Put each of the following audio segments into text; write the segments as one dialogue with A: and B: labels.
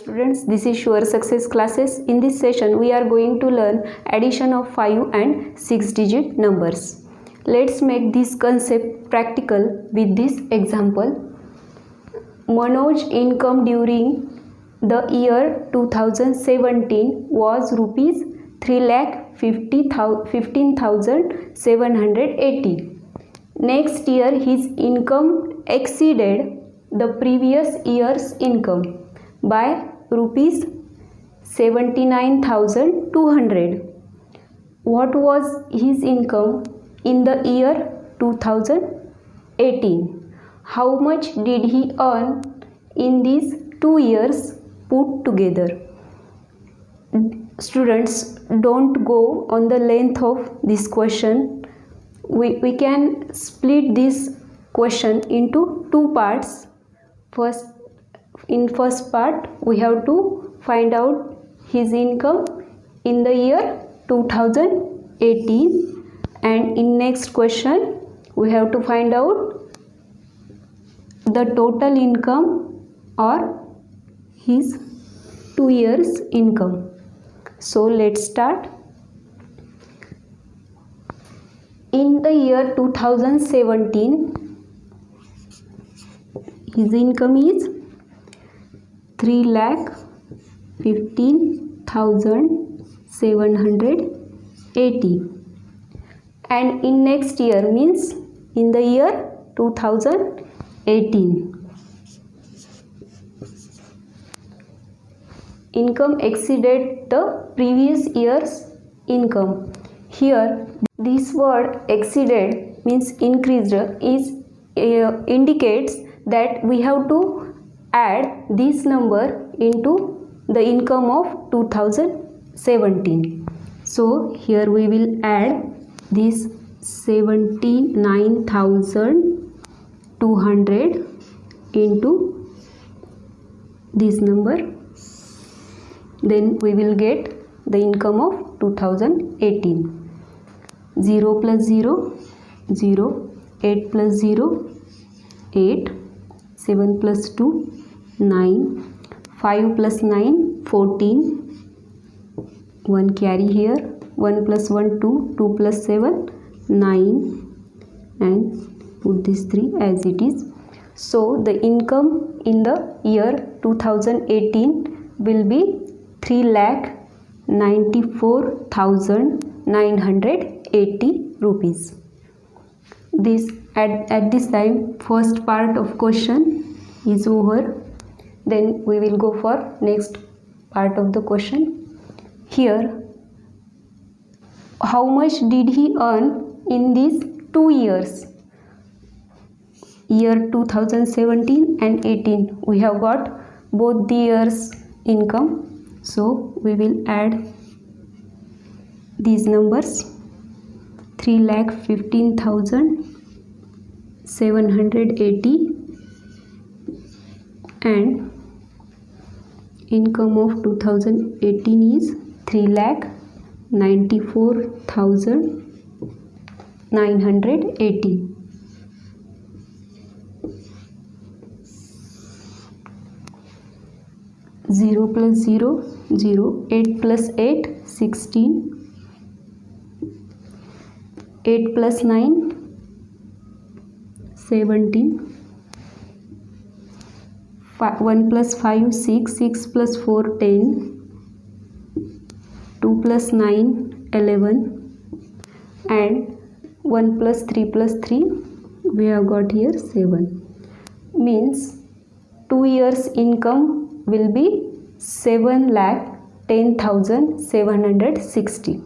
A: students, this is Sure Success Classes. In this session we are going to learn addition of 5 and 6 digit numbers. Let's make this concept practical with this example. Manoj's income during the year 2017 was rupees 3,15,780. Next year his income exceeded the previous year's income by rupees 79,200. What was his income in the year 2018? How much did he earn in these 2 years put together? Students, don't go on the length of this question. We can split this question into two parts. In first part we have to find out his income in the year 2018, and in next question we have to find out the total income or his 2 years income. So let's start. In the year 2017 his income is 3,15,780, and in next year means in the year 2018 income exceeded the previous year's income. Here this word exceeded means increased is indicates that we have to add this number into the income of 2017. So here we will add this 79,200 into this number. Then we will get the income of 2018. 0 plus 0, 0, 8 plus 0, 8, 7 plus 2, 9, 5 plus 9, 14, 1 carry here, 1 plus 1, 2, 2 plus 7, 9, and put this 3 as it is. So the income in the year 2018 will be 3,94,980 rupees. This at this time first part of question is over. Then we will go for next part of the question. Here, how much did he earn in these 2 years? Year 2017 and 18. We have got both the years' income. So we will add these numbers. 3,15,780 and income of 2018 is 3,94,980. Zero plus 0, 0, 8 plus 8, 16, 8 plus 9, 17, 1 plus 5, 6, 6 plus 4, 10, 2 plus 9, 11, and 1 plus 3 plus 3, we have got here 7. Means 2 years income will be 7,10,760.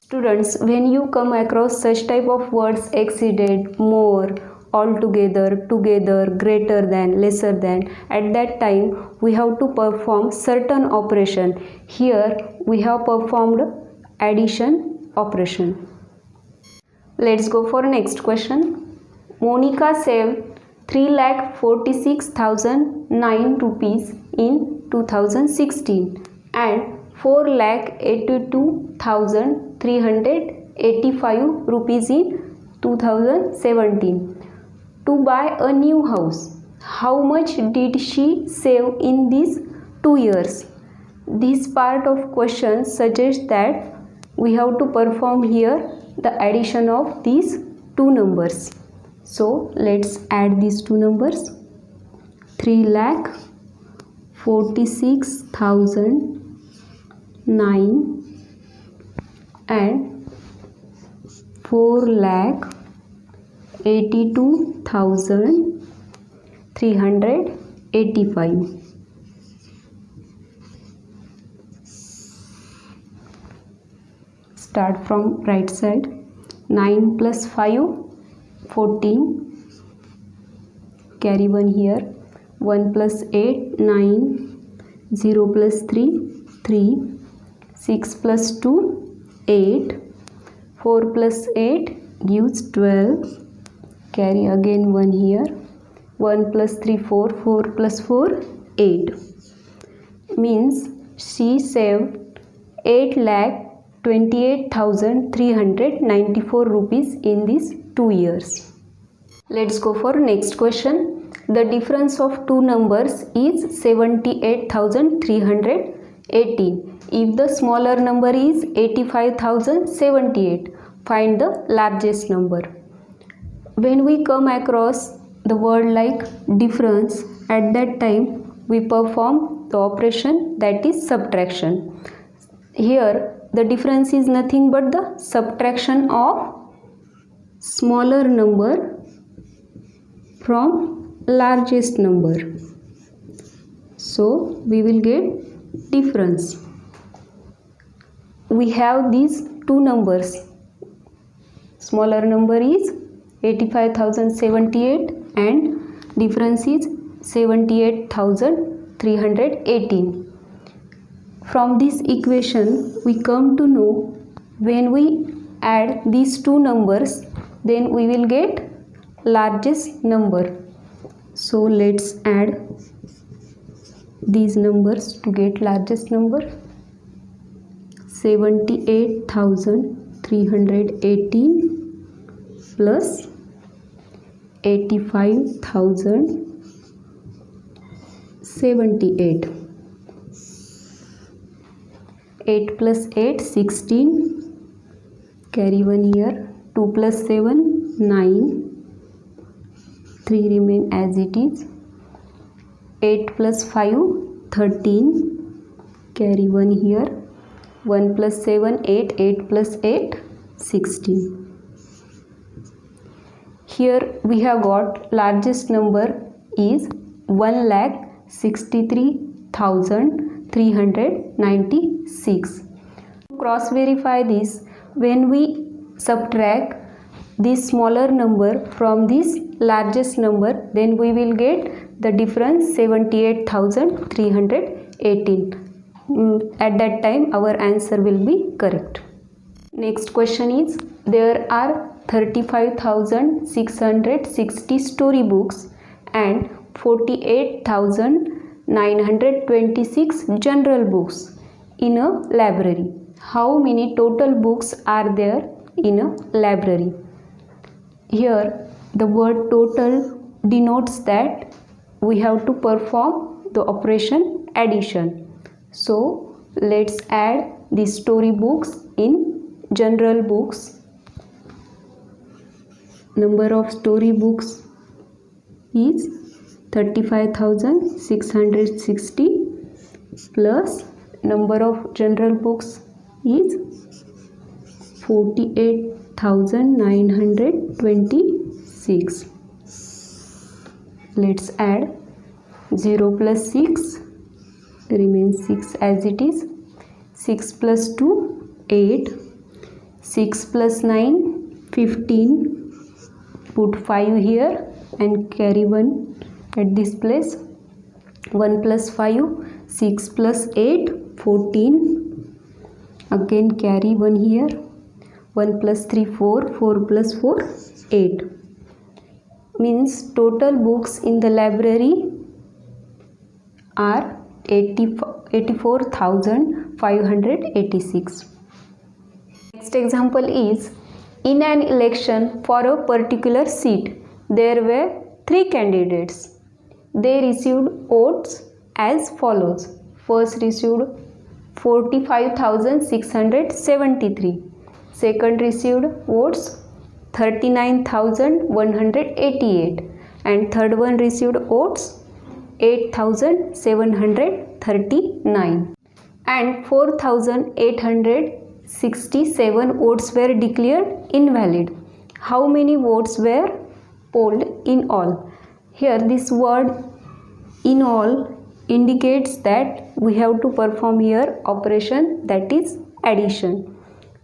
A: Students, when you come across such type of words exceeded, more, altogether, together, greater than, lesser than, at that time we have to perform certain operation. Here we have performed addition operation. Let's go for next question. Monica saved 3,46,009 rupees in 2016 and 4,82,385 rupees in 2017 to buy a new house. how much did she save in these 2 years? This part of question suggests that we have to perform here the addition of these two numbers. So let's add these two numbers. 3,46,009 and 4,82,385. Start from right side. 9 plus 5, 14. Carry 1 here. 1 plus 8, 9. 0 plus 3, 3. 6 plus 2, 8. 4 plus 8 gives 12. Carry again 1 here. 1 plus 3, 4. 4 plus 4, 8. Means she saved 8,28,394 rupees in these 2 years. Let's go for next question. The difference of two numbers is 78,318. If the smaller number is 85,078, find the largest number. When we come across the word like difference, at that time we perform the operation that is subtraction. Here the difference is nothing but the subtraction of smaller number from largest number. So we will get difference. We have these two numbers. Smaller number is 85,078 and difference is 78,318. From this equation we come to know when we add these two numbers, then we will get largest number. So let's add these numbers to get largest number. 78,318 plus 85,078. 8 plus 8, 16. Carry 1 here. 2 plus 7, 9. 3 remain as it is. 8 plus 5, 13. Carry 1 here. 1 plus 7, 8. 8 plus 8, 16. Here we have got largest number is 1,63,396. Cross verify this. When we subtract this smaller number from this largest number, then we will get the difference 78,318. At that time our answer will be correct. Next question is, there are 35,660 story books and 48,926 general books in a library. How many total books are there in a library? Here the word total denotes that we have to perform the operation addition. So let's add the story books in general books. Number of story books is 35,660 plus number of general books is 48,926. Let's add 0 plus 6 remains 6 as it is. 6 plus 2, 8. 6 plus 9, 15. Put 5 here and carry 1 at this place. 1 plus 5, 6 plus 8, 14. Again carry 1 here. 1 plus 3, 4. 4 plus 4, 8. Means total books in the library are 84,586. Next example is, in an election for a particular seat, there were 3 candidates. they received votes as follows. First received 45,673. Second received votes 39,188. And third one received votes 8,739. And 4,867 votes were declared invalid. How many votes were polled in all? Here this word in all indicates that we have to perform here operation, that is addition.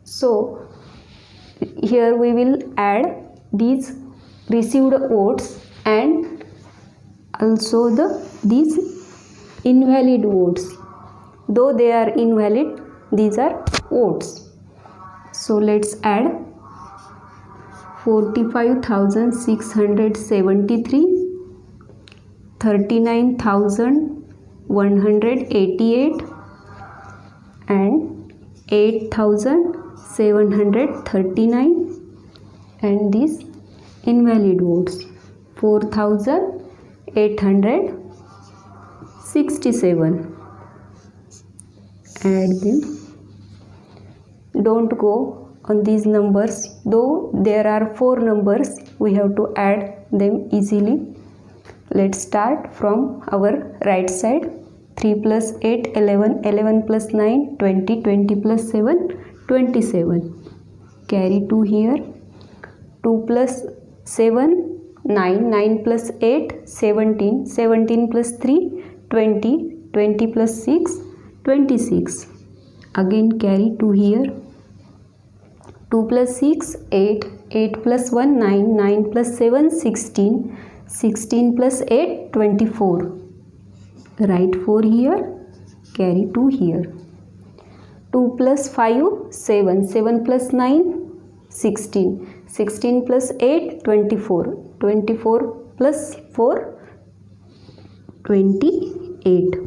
A: So here we will add these received votes and also these invalid votes. Though they are invalid, these are votes. So let's add 45,673, 39,188 and 8,739, and these invalid votes 4,867. Add them. Don't go on these numbers, though there are 4 numbers, we have to add them easily. Let's start from our right side. 3 plus 8, 11, 11 plus 9, 20, 20 plus 7, 27. Carry 2 here. 2 plus 7, 9, 9 plus 8, 17, 17 plus 3, 20, 20 plus 6, 26. Again carry 2 here. 2 plus 6, 8, 8 plus 1, 9, 9 plus 7, 16, 16 plus 8, 24. Write 4 here, carry 2 here. 2 plus 5, 7, 7 plus 9, 16, 16 plus 8, 24, 24 plus 4, 28.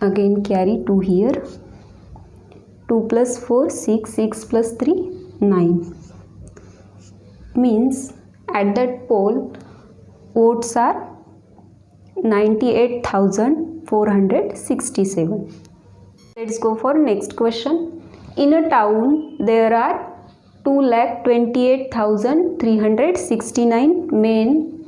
A: Again carry 2 here. 2 plus 4, 6, 6 plus 3, 9. Means at that poll, votes are 98,467. Let's go for next question. In a town, there are 2,28,369 men,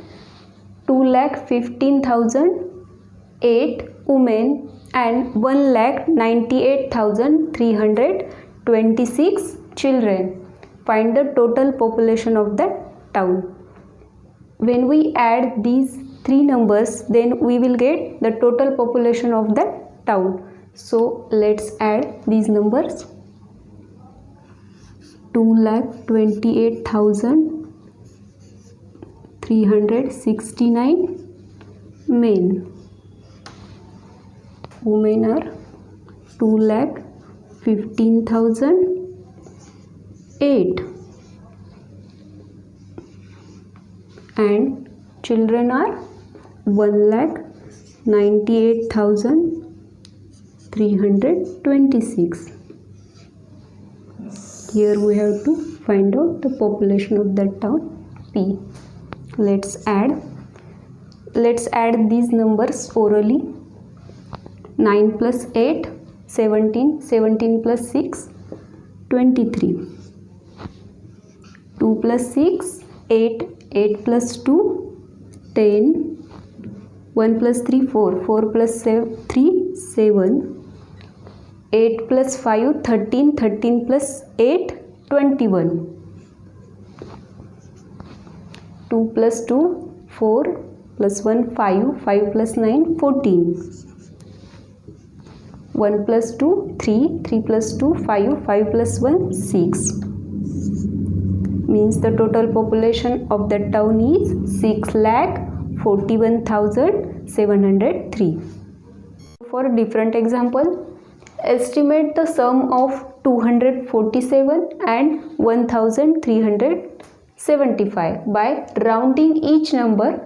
A: 2,15,008 women, and 1,98,326 children. Find the total population of the town. When we add these 3 numbers, then we will get the total population of the town. So let's add these numbers. 2,28,369 men. Women are 2,15,008 and children are 1,98,326. Here we have to find out the population of that town P. Let's add these numbers orally. 9 plus 8, 17, 17 plus 6, 23. 2 plus 6, 8, 8 plus 2, 10. 1 plus 3, 4, 4 plus 3, 7. 8 plus 5, 13, 13 plus 8, 21. 2 plus 2, 4 plus 1, 5, 5 plus 9, 14. 1 plus 2, 3, 3 plus 2, 5, 5 plus 1, 6. Means the total population of that town is 6,41,703. For a different example, estimate the sum of 247 and 1,375 by rounding each number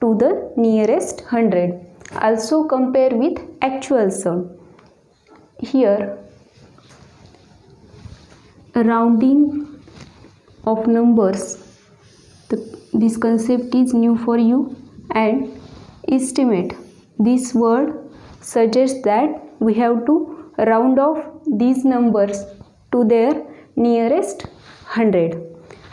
A: to the nearest 100. Also compare with actual sum. Here, rounding of numbers, this concept is new for you, and estimate. This word suggests that we have to round off these numbers to their nearest 100,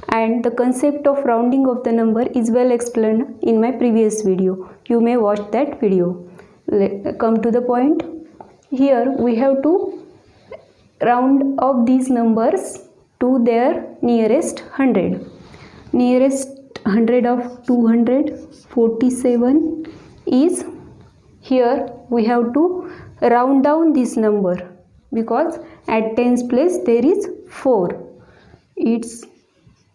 A: and the concept of rounding of the number is well explained in my previous video. You may watch that video. Come to the point. Here we have to round off these numbers to their nearest 100. Nearest 100 of 247 is, here we have to round down this number because at tens place there is 4. Its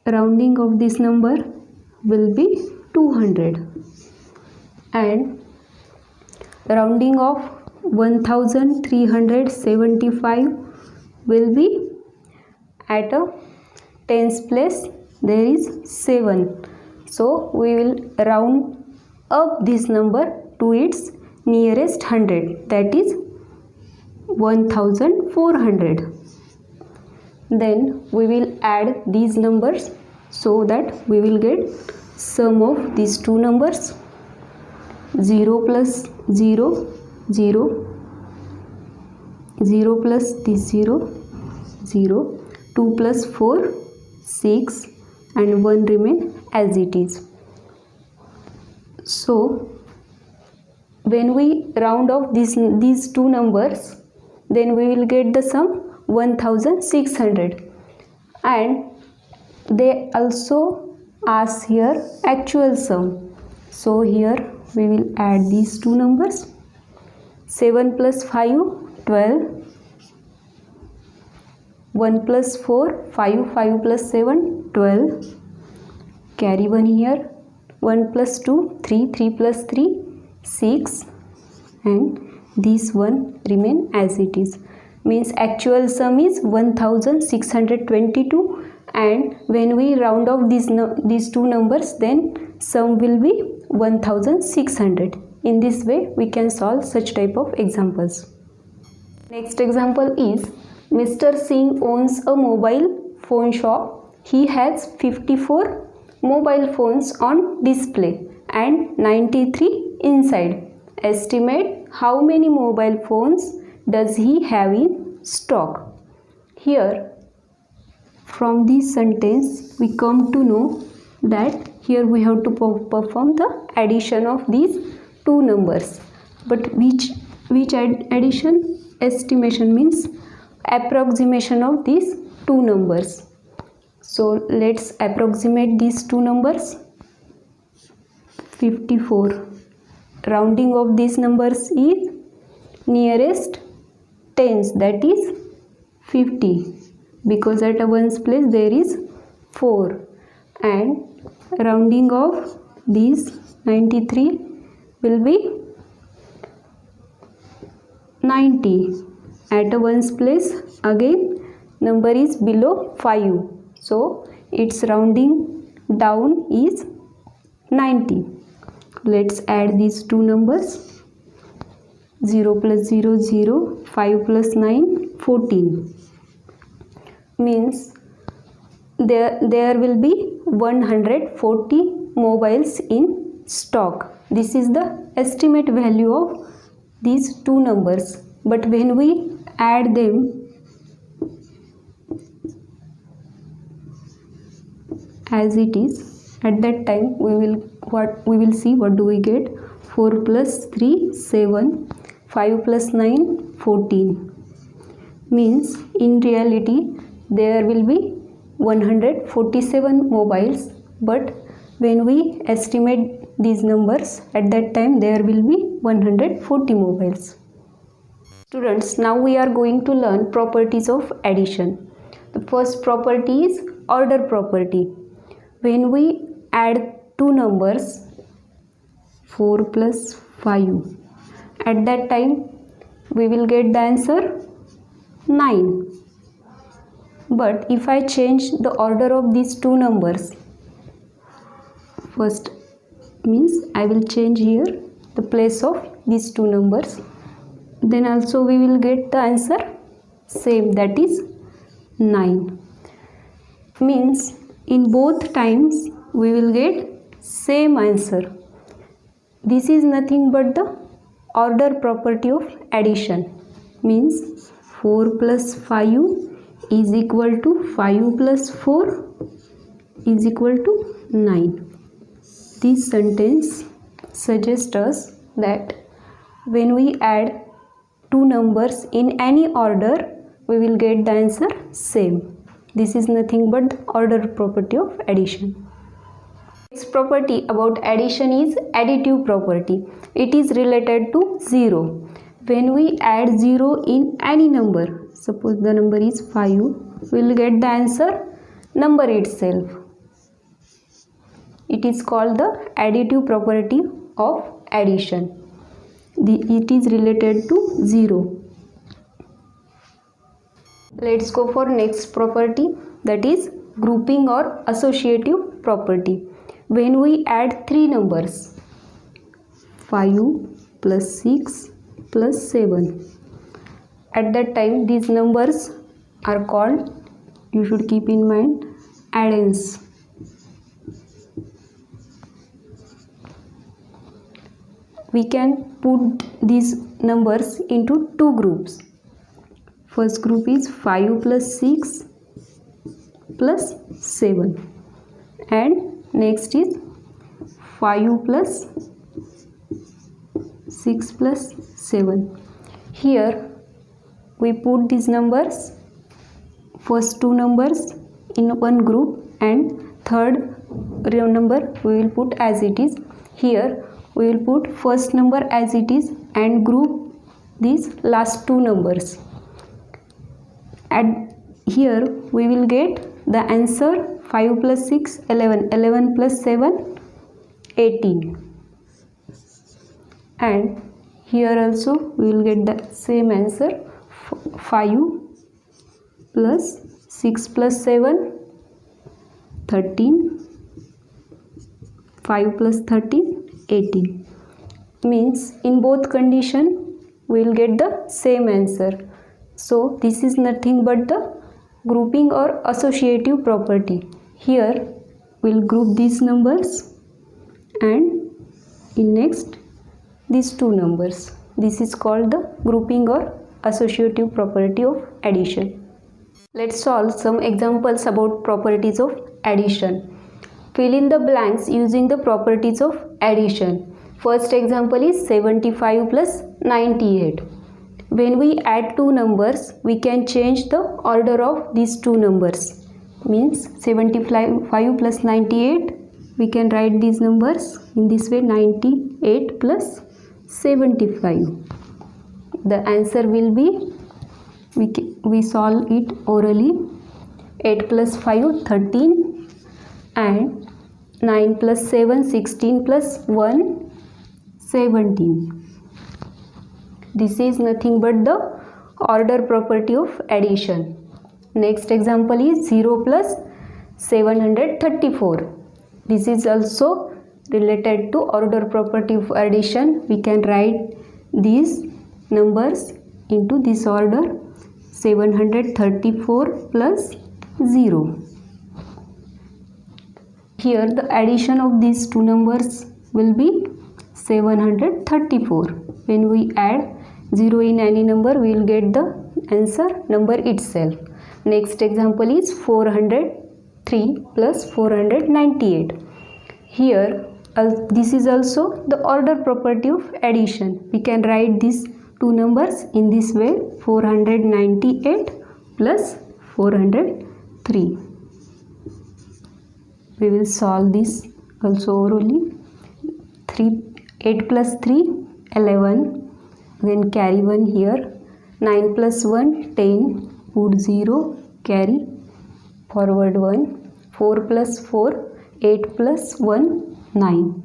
A: rounding of this number will be 200, and rounding of 1375 will be, at a tens place there is 7. So we will round up this number to its nearest 100, that is 1400. Then we will add these numbers so that we will get sum of these two numbers. 0 plus 0, 0, 0 plus this 0, 0, 2 plus 4, 6, and 1 remain as it is. So when we round off these two numbers, then we will get the sum 1600, and they also ask here actual sum. So here we will add these two numbers. 7 plus 5, 12, 1 plus 4, 5, 5 plus 7, 12, carry 1 here, 1 plus 2, 3, 3 plus 3, 6, and this one remain as it is. Means actual sum is 1622, and when we round off these two numbers, then sum will be 1600. In this way we can solve such type of examples. Next example is, Mr. Singh owns a mobile phone shop. He has 54 mobile phones on display and 93 inside. Estimate how many mobile phones does he have in stock. Here, from this sentence we come to know that here we have to perform the addition of these two numbers. But which addition? Estimation means approximation of these two numbers. So let's approximate these two numbers. 54. Rounding of these numbers is nearest tens, that is 50, because at a ones place there is 4, and rounding of these 93 will be 90. At a ones place again number is below 5, so its rounding down is 90. Let's add these two numbers. 0 plus 0, 0, 5 plus 9, 14. Means there will be 140 mobiles in stock. This is the estimate value of these two numbers. But when we add them as it is, at that time we will see what do we get. 4 plus 3, 7, 5 plus 9, 14. Means in reality there will be 147 mobiles, but when we estimate these numbers, at that time there will be 140 mobiles. Students, now we are going to learn properties of addition. The first property is order property. When we add two numbers, 4 plus 5, at that time we will get the answer 9. But if I change the order of these two numbers, first means I will change here the place of these two numbers, then also we will get the answer same, that is 9. Means in both times we will get same answer. this is nothing but the order property of addition. Means 4 plus 5 is equal to 5 plus 4 is equal to 9. This sentence suggests us that when we add two numbers in any order, we will get the answer same. This is nothing but the order property of addition. Next property about addition is additive property. It is related to 0. When we add 0 in any number, suppose the number is 5, we will get the answer number itself. It is called the additive property of addition. It is related to 0. Let's go for next property, that is grouping or associative property. When we add three numbers, 5 plus 6 plus 7, at that time these numbers are called, you should keep in mind, addends. We can put these numbers into two groups. First group is 5 plus 6 plus 7, and next is 5 plus 6 plus 7. Here we put these numbers, first two numbers in one group and third number we will put as it is. Here we will put first number as it is and group these last two numbers. And here we will get the answer 5 plus 6 11, 11 plus 7 18, and here also we will get the same answer 5 plus 6 plus 7 13, 5 plus 13 18. Means in both condition we will get the same answer. So this is nothing but the grouping or associative property. Here we will group these numbers and in next these two numbers. This is called the grouping or associative property of addition. Let's solve some examples about properties of addition. Fill in the blanks using the properties of addition. First example is 75 plus 98. When we add two numbers, we can change the order of these two numbers. Means 75 plus 98, we can write these numbers in this way, 98 plus 75. The answer will be, we solve it orally, 8 plus 5 13 and 9 plus 7 16 plus 1 17. This is nothing but the order property of addition. Next example is 0 plus 734. This is also related to order property of addition. We can write these numbers into this order, 734 plus 0. Here the addition of these two numbers will be 734. When we add 0 in any number, we will get the answer number itself. Next example is 403 plus 498. Here this is also the order property of addition. We can write these two numbers in this way, 498 plus 403. We will solve this also orally. 8 plus 3 11, then carry 1 here, 9 plus 1 10, put 0, carry forward 1, 4 plus 4 8 plus 1 9.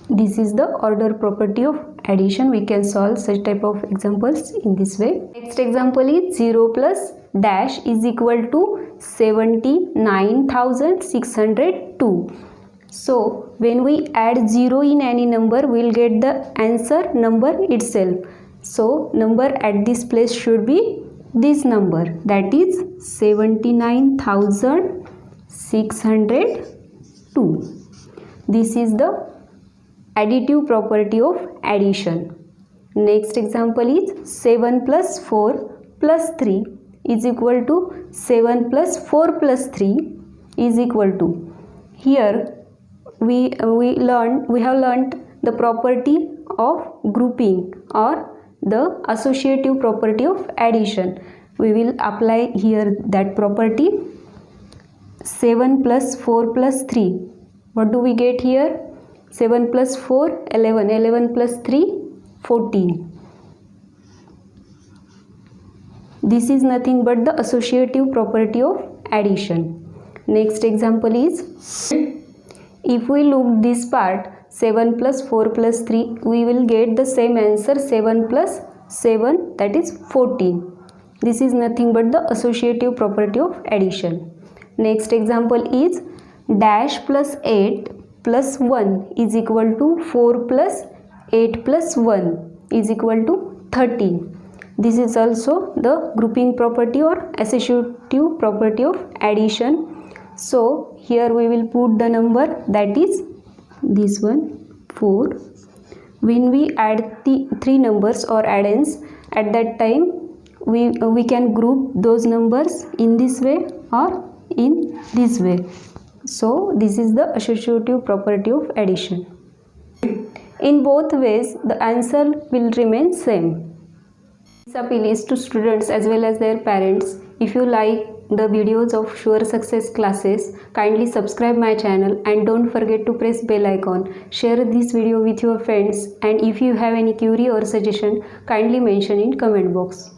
A: This is the order property of addition. We can solve such type of examples in this way. Next example is 0 plus dash is equal to 79,602. So when we add 0 in any number, we will get the answer number itself. So number at this place should be this number, that is 79,602. This is the additive property of addition. Next example is 7 plus 4 plus 3 is equal to 7 plus 4 plus 3 is equal to. Here we have learnt the property of grouping or the associative property of addition. We will apply here that property. 7 plus 4 plus 3. What do we get here? 7 plus 4, 11. 11 plus 3, 14. This is nothing but the associative property of addition. Next example is, if we look this part, 7 plus 4 plus 3, we will get the same answer, 7 plus 7, that is 14. This is nothing but the associative property of addition. Next example is dash plus 8 plus 1 is equal to 4 plus 8 plus 1 is equal to 13. This is also the grouping property or associative property of addition. So here we will put the number, that is this one, 4. When we add the three numbers or addends, at that time we can group those numbers in this way or in this way. So this is the associative property of addition. In both ways the answer will remain same. This appeal is to students as well as their parents. If you like the videos of Sure Success classes, kindly subscribe my channel and don't forget to press bell icon. Share this video with your friends, and if you have any query or suggestion, kindly mention in comment box.